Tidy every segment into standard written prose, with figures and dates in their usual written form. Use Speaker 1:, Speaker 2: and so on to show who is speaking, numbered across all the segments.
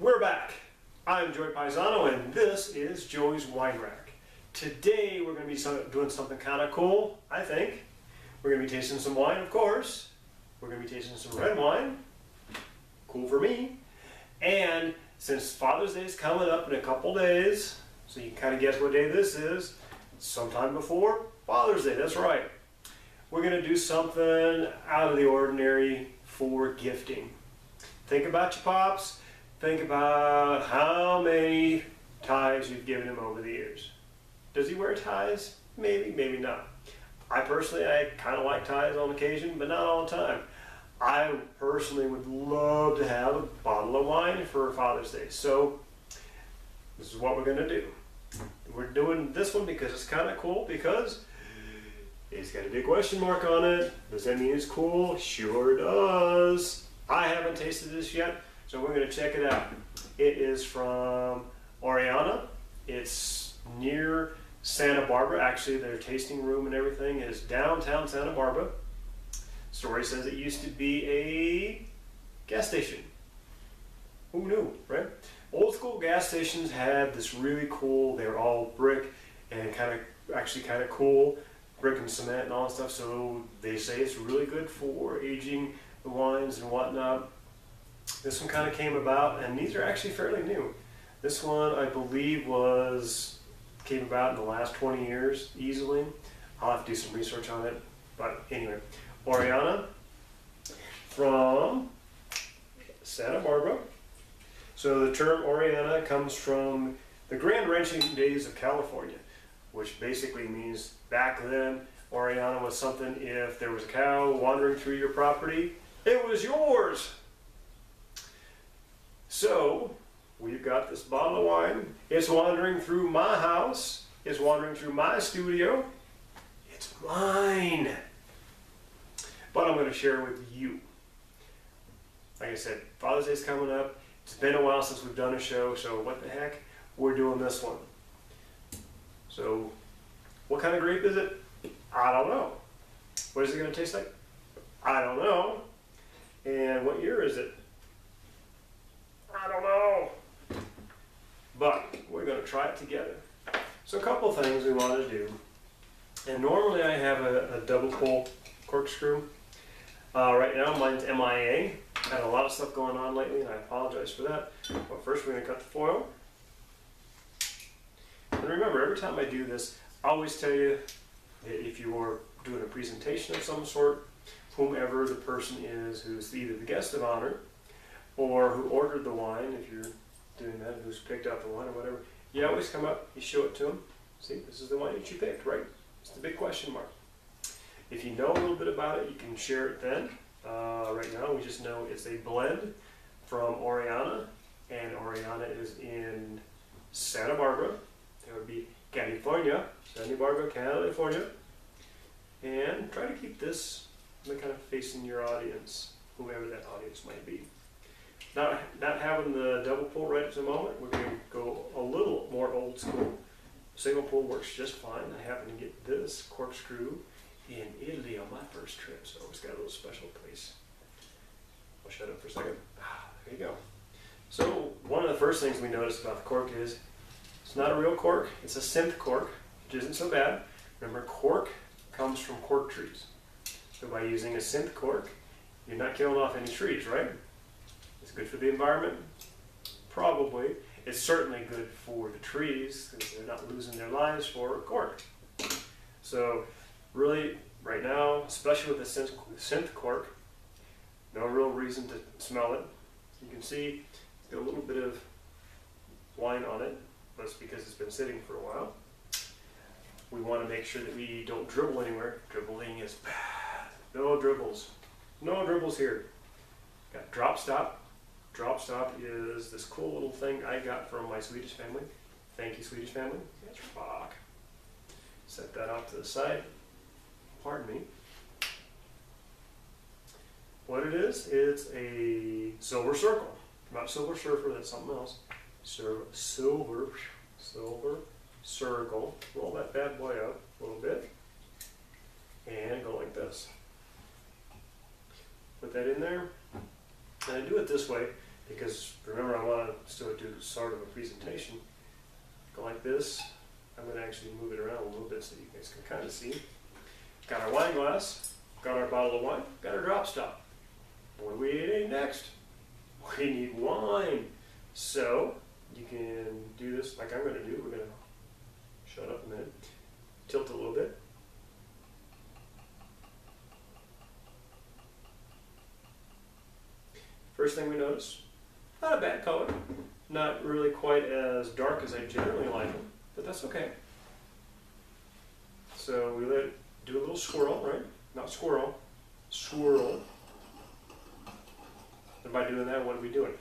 Speaker 1: We're back. I'm Joey Paisano and this is Joey's Wine Rack. Today we're going to be doing something kind of cool, I think. We're going to be tasting some wine, of course. We're going to be tasting some red wine. Cool for me. And since Father's Day is coming up in a couple days, so you can kind of guess what day this is, sometime before Father's Day, that's right. We're going to do something out of the ordinary for gifting. Think about your pops. Think about how many ties you've given him over the years. Does he wear ties? Maybe, maybe not. I personally, I kind of like ties on occasion, but not all the time. I personally would love to have a bottle of wine for Father's Day. So this is what we're going to do. We're doing this one because it's kind of cool, because it's got a big question mark on it. Does that mean it's cool? Sure does. I haven't tasted this yet, so we're going to check it out. It is from Oreana. It's near Santa Barbara. Actually, their tasting room and everything is downtown Santa Barbara. Story says it used to be a gas station. Who knew, right? Old school gas stations had this really cool, they were all brick and kind of cool, brick and cement and all that stuff. So they say it's really good for aging the wines and whatnot. This one kind of came about, and these are actually fairly new. This one, I believe, came about in the last 20 years, easily. I'll have to do some research on it. But anyway, Oreana from Santa Barbara. So the term Oreana comes from the grand ranching days of California, which basically means back then, Oreana was something, if there was a cow wandering through your property, it was yours. So we've got this bottle of wine. It's wandering through my house. It's wandering through my studio. It's mine. But I'm going to share with you. Like I said, Father's Day is coming up. It's been a while since we've done a show, so what the heck? We're doing this one. So, what kind of grape is it? I don't know. What is it going to taste like? I don't know. And what year is it? I don't know. But we're going to try it together. So a couple things we want to do. And normally I have a double pull corkscrew. Right now mine's MIA. Had a lot of stuff going on lately, and I apologize for that. But first we're going to cut the foil. And remember, every time I do this, I always tell you that if you are doing a presentation of some sort, whomever the person is who's either the guest of honor or who ordered the wine, if you're doing that, who's picked out the wine or whatever, you always come up, you show it to them. See, this is the wine that you picked, right? It's the big question mark. If you know a little bit about it, you can share it then. Right now, we just know it's a blend from Oreana, and Oreana is in Santa Barbara. That would be California, Santa Barbara, California. And try to keep this kind of facing your audience, whoever that audience might be. Not having the double pull right at the moment, we're going to go a little more old school. Single pull works just fine. I happen to get this corkscrew in Italy on my first trip, so it's got a little special place. I'll shut up for a second. There you go. So one of the first things we noticed about the cork is it's not a real cork, it's a synth cork, which isn't so bad. Remember, cork comes from cork trees. So by using a synth cork, you're not killing off any trees, right? It's good for the environment? Probably. It's certainly good for the trees because they're not losing their lives for a cork. So really, right now, especially with the synth cork, no real reason to smell it. You can see it's got a little bit of wine on it. That's because it's been sitting for a while. We want to make sure that we don't dribble anywhere. Dribbling is bad. No dribbles. No dribbles here. Got drop stop. Drop stop is this cool little thing I got from my Swedish family. Thank you, Swedish family. That's rock. Set that off to the side. Pardon me. What it is, it's a silver circle. Not Silver Surfer, that's something else. Silver circle. Roll that bad boy up a little bit. And go like this. Put that in there. And I do it this way because remember I want to still do sort of a presentation. Go like this. I'm going to actually move it around a little bit so you guys can kind of see. Got our wine glass, got our bottle of wine, got our drop stop. What do we need next? We need wine. So you can do this like I'm going to do. We're going to shut up a minute, tilt a little bit. First thing we notice, not a bad color. Not really quite as dark as I generally like them, but that's okay. So we let it do a little swirl, right? Not squirrel, swirl. And by doing that, what are we doing?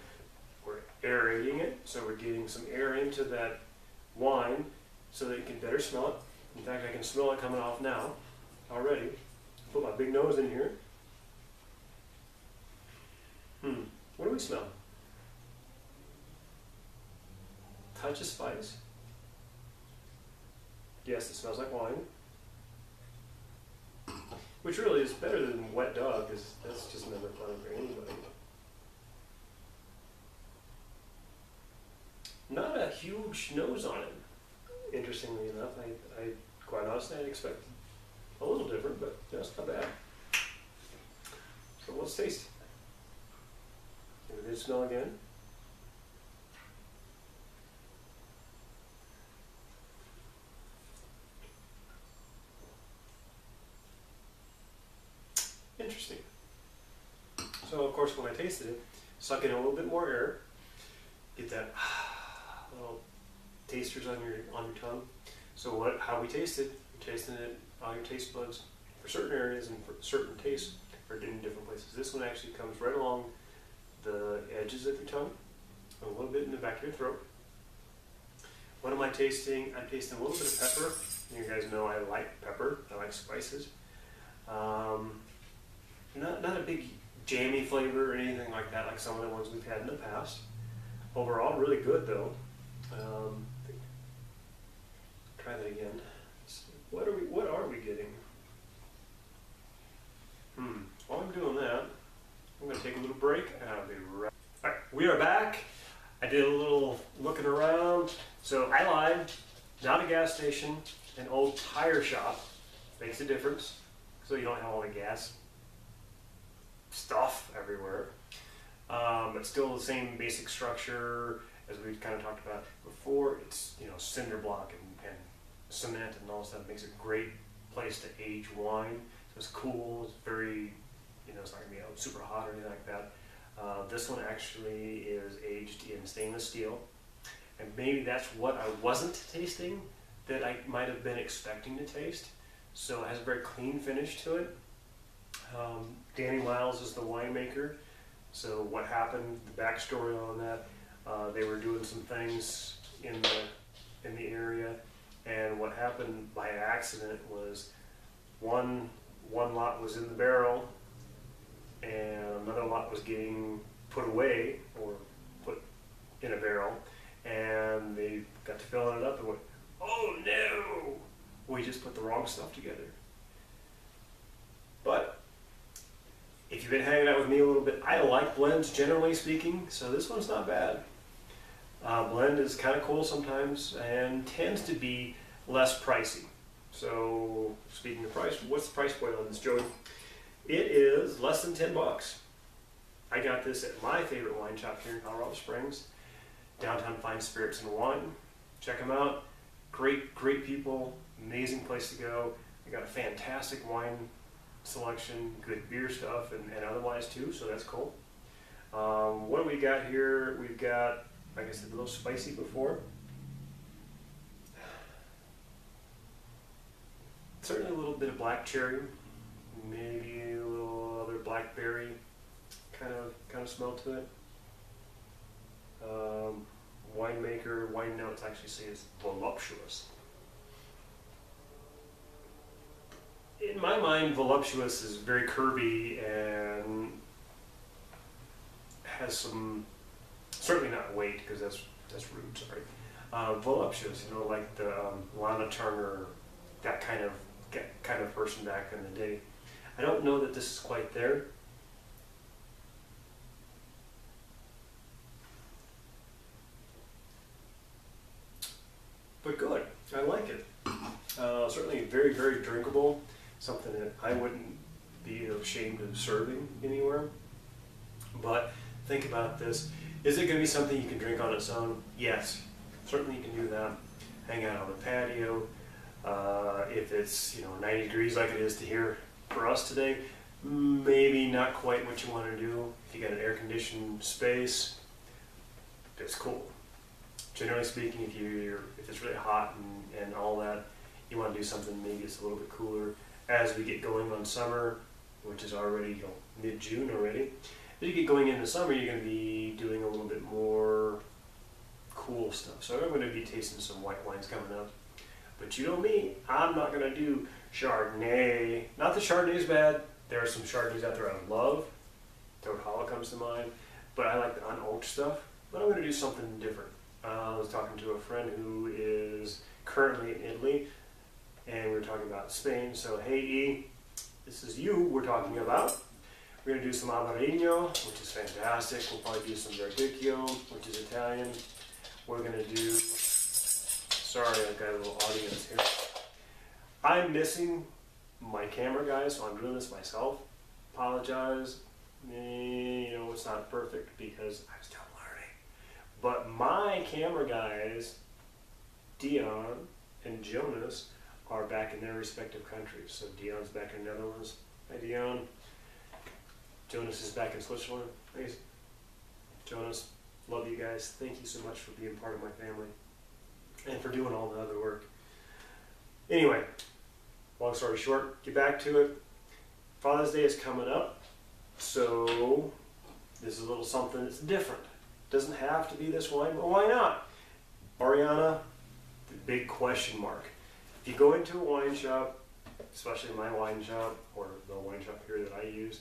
Speaker 1: We're aerating it, so we're getting some air into that wine so that you can better smell it. In fact, I can smell it coming off now already. Put my big nose in here. What do we smell? Touch of spice. Yes, it smells like wine. Which really is better than wet dog, because that's just never fun for anybody. Not a huge nose on it. Interestingly enough, I quite honestly I'd expect a little different, but that's not bad. So let's taste it. Give it a good smell again. Interesting. So of course when I tasted it, suck in a little bit more air, get that little tasters on your tongue. So how we taste it, you're tasting it on your taste buds for certain areas and for certain tastes are in different places. This one actually comes right along the edges of your tongue, a little bit in the back of your throat. What am I tasting? I'm tasting a little bit of pepper. You guys know I like pepper. I like spices. Not a big jammy flavor or anything like that, like some of the ones we've had in the past. Overall, really good though. Try that again. What are we getting? While I'm doing that, I'm going to take a little break and I'll be right. All right, we are back. I did a little looking around. So I lied. Not a gas station, an old tire shop. Makes a difference. So you don't have all the gas stuff everywhere. But still the same basic structure as we kind of talked about before. It's, you know, cinder block and cement and all that stuff. Makes a great place to age wine. So it's cool. It's very, you know, it's not gonna be out super hot or anything like that. This one actually is aged in stainless steel, and maybe that's what I wasn't tasting that I might have been expecting to taste. So it has a very clean finish to it. Danny Miles is the winemaker. So what happened, the backstory on that, they were doing some things in the area, and what happened by accident was one lot was in the barrel and another lot was getting put away or put in a barrel, and they got to filling it up and went, oh no, we just put the wrong stuff together. But if you've been hanging out with me a little bit, I like blends generally speaking, so this one's not bad. Blend is kind of cool sometimes and tends to be less pricey. So speaking of price, what's the price point on this, Joey? It is less than 10 bucks. I got this at my favorite wine shop here in Colorado Springs, Downtown Fine Spirits and Wine. Check them out. Great people, amazing place to go. They got a fantastic wine selection, good beer stuff, and otherwise too, so that's cool. What do we got here? We've got, like I said, a little spicy before. Certainly a little bit of black cherry, maybe a little other blackberry kind of smell to it. Winemaker, wine notes actually say it's voluptuous. In my mind, voluptuous is very curvy and has some, certainly not weight, because that's rude, sorry. Voluptuous, you know, like the Lana Turner, that kind of person back in the day. I don't know that this is quite there. very, very drinkable, something that I wouldn't be ashamed of serving anywhere. But think about this. Is it going to be something you can drink on its own? Yes, certainly you can do that. Hang out on the patio. If it's 90 degrees like it is to here for us today, maybe not quite what you want to do. If you got an air-conditioned space, that's cool. Generally speaking, if it's really hot and all that, you want to do something maybe it's a little bit cooler. As we get going on summer, which is already mid-June already, as you get going into summer, you're going to be doing a little bit more cool stuff. So I'm going to be tasting some white wines coming up. But you know me, I'm not going to do Chardonnay. Not that Chardonnay is bad. There are some Chardonnays out there I love. Toad Hollow comes to mind. But I like the unoaked stuff. But I'm going to do something different. I was talking to a friend who is currently in Italy, and we were talking about Spain. So hey E, this is you we're talking about. We're going to do some Amarino, which is fantastic. We'll probably do some Verdicchio, which is Italian. We're going to do, sorry, I've got a little audience here. I'm missing my camera guy, so I'm doing this myself. Apologize. It's not perfect because I'm still learning. But my camera guys, Dion and Jonas, are back in their respective countries. So Dion's back in the Netherlands. Hi Dion. Jonas is back in Switzerland. Thanks. Jonas, love you guys. Thank you so much for being part of my family and for doing all the other work. Anyway, long story short, get back to it. Father's Day is coming up, so this is a little something that's different. Doesn't have to be this wine, but why not? Oreana, the big question mark. If you go into a wine shop, especially my wine shop or the wine shop here that I use,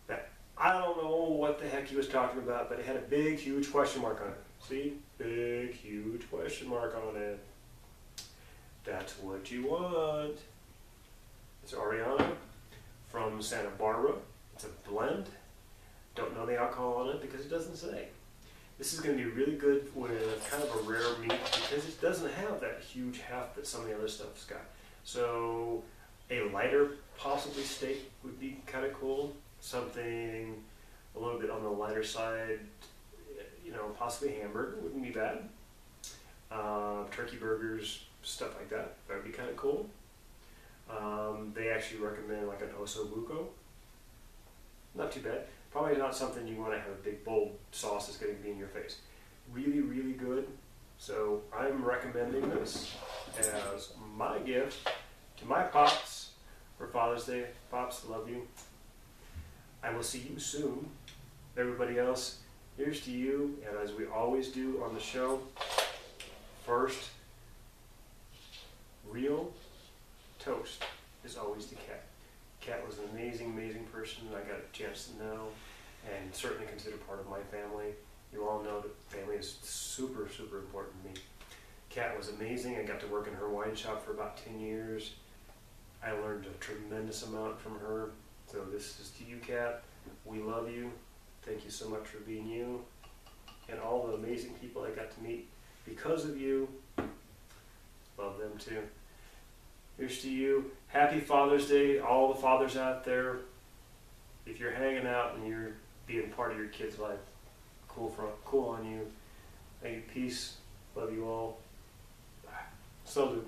Speaker 1: that I don't know what the heck he was talking about, but it had a big, huge question mark on it. See? Big, huge question mark on it. That's what you want. It's Oreana from Santa Barbara. It's a blend. Don't know the alcohol on it because it doesn't say. This is going to be really good with kind of a rare meat because it doesn't have that huge heft that some of the other stuff's got. So a lighter, possibly steak would be kind of cool. Something a little bit on the lighter side, possibly hamburger wouldn't be bad. Turkey burgers, stuff like that. That would be kind of cool. They actually recommend like an osso buco. Not too bad. Probably not something you want to have a big bold sauce that's going to be in your face. Really, really good. So I'm recommending this as my gift to my pops for Father's Day. Pops, love you. I will see you soon. Everybody else, here's to you. And as we always do on the show, first, real toast is always to Kat. Kat was an amazing, amazing person I got a chance to know and certainly consider part of my family. You all know that family is super, super important to me. Kat was amazing. I got to work in her wine shop for about 10 years. I learned a tremendous amount from her. So this is to you, Kat. We love you. Thank you so much for being you. And all the amazing people I got to meet because of you. Love them too. Here's to you. Happy Father's Day, all the fathers out there. If you're hanging out and you're being part of your kid's life, cool on you. Thank you. Peace. Love you all. Bye. So do.